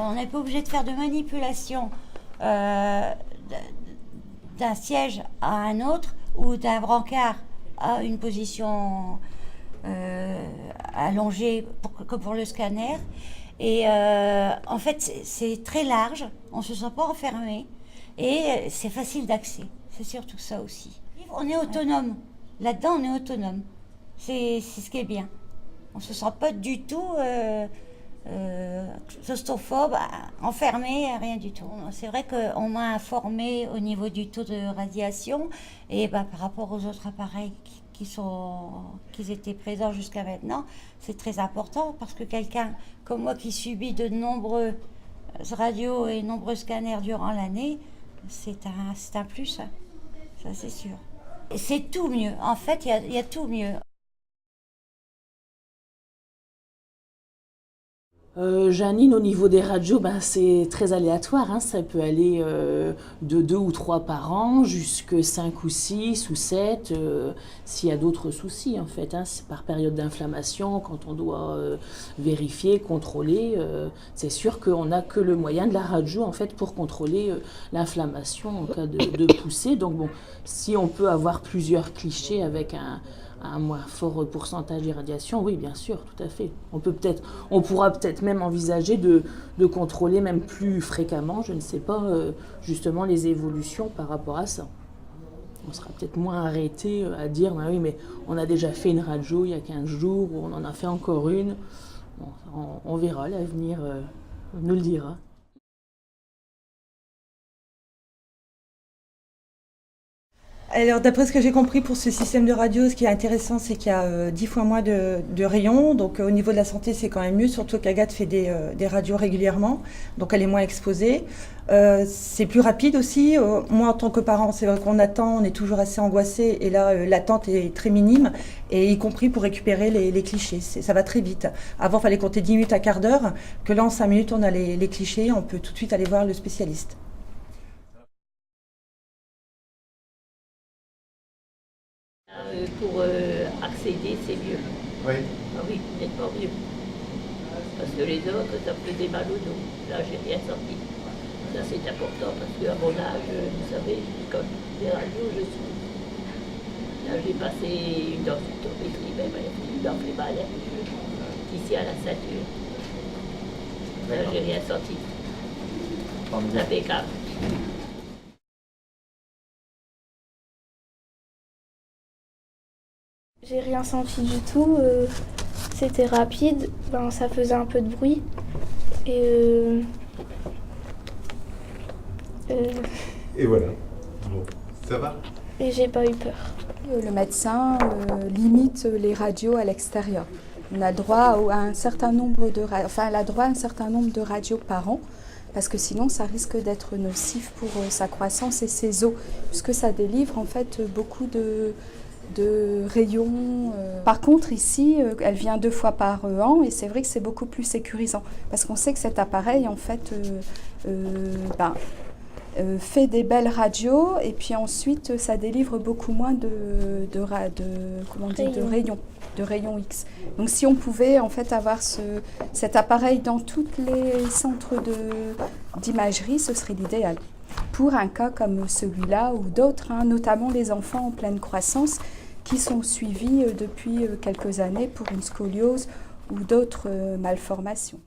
On n'est pas obligé de faire de manipulation d'un siège à un autre ou d'un brancard à une position allongée comme pour le scanner. Et en fait, c'est très large, on ne se sent pas enfermé et c'est facile d'accès. C'est surtout ça aussi. On est autonome. Là-dedans, on est autonome. C'est ce qui est bien. On ne se sent pas du tout claustrophobe, enfermé, rien du tout. C'est vrai qu'on m'a informé au niveau du taux de radiation et par rapport aux autres appareils qui étaient présents jusqu'à maintenant, c'est très important parce que quelqu'un comme moi qui subit de nombreuses radios et nombreux scanners durant l'année, c'est un plus, ça c'est sûr. Et c'est tout mieux, en fait il y a tout mieux. Janine, au niveau des radios, c'est très aléatoire, hein. Ça peut aller de 2 ou 3 par an jusqu'à 5 ou 6 ou 7, s'il y a d'autres soucis en fait, hein. C'est par période d'inflammation, quand on doit vérifier, contrôler. C'est sûr qu'on n'a que le moyen de la radio en fait pour contrôler l'inflammation en cas de poussée. Donc bon, si on peut avoir plusieurs clichés avec un moins fort pourcentage d'irradiation, oui, bien sûr, tout à fait. On pourra peut-être même envisager de contrôler même plus fréquemment, je ne sais pas, justement les évolutions par rapport à ça. On sera peut-être moins arrêté à dire, bah oui, mais on a déjà fait une radio il y a 15 jours, ou on en a fait encore une. Bon, on verra, l'avenir nous le dira. Alors, d'après ce que j'ai compris pour ce système de radio, ce qui est intéressant, c'est qu'il y a 10 fois moins de rayons. Donc, au niveau de la santé, c'est quand même mieux, surtout qu'Agathe fait des radios régulièrement. Donc, elle est moins exposée. C'est plus rapide aussi. Moi, en tant que parent, c'est vrai qu'on attend, on est toujours assez angoissé. Et là, l'attente est très minime, et y compris pour récupérer les clichés. Ça va très vite. Avant, il fallait compter 10 minutes à quart d'heure. Que là, en 5 minutes, on a les clichés. On peut tout de suite aller voir le spécialiste. Pour accéder, c'est mieux. Oui. Ah oui, nettement mieux. Parce que les autres, ça me faisait mal au dos. Là, j'ai rien senti. Ça, c'est important parce qu'à mon âge, vous savez, comme les radios, je suis. Là, j'ai passé une densitométrie, même une dent fait mal, ici à la ceinture. Là, j'ai rien senti. Impeccable. J'ai rien senti du tout, c'était rapide, ça faisait un peu de bruit et Et voilà. Bon, ça va? et j'ai pas eu peur. Le médecin limite les radios à l'extérieur. On a droit à un certain nombre elle a droit à un certain nombre de radios par an, parce que sinon ça risque d'être nocif pour sa croissance et ses os, puisque ça délivre en fait beaucoup de rayons. Par contre ici, elle vient 2 fois par an, et c'est vrai que c'est beaucoup plus sécurisant, parce qu'on sait que cet appareil en fait fait des belles radios, et puis ensuite ça délivre beaucoup moins de rayons X. Donc si on pouvait en fait avoir cet appareil dans tous les centres d'imagerie, ce serait l'idéal. Pour un cas comme celui-là ou d'autres, notamment les enfants en pleine croissance qui sont suivis depuis quelques années pour une scoliose ou d'autres malformations.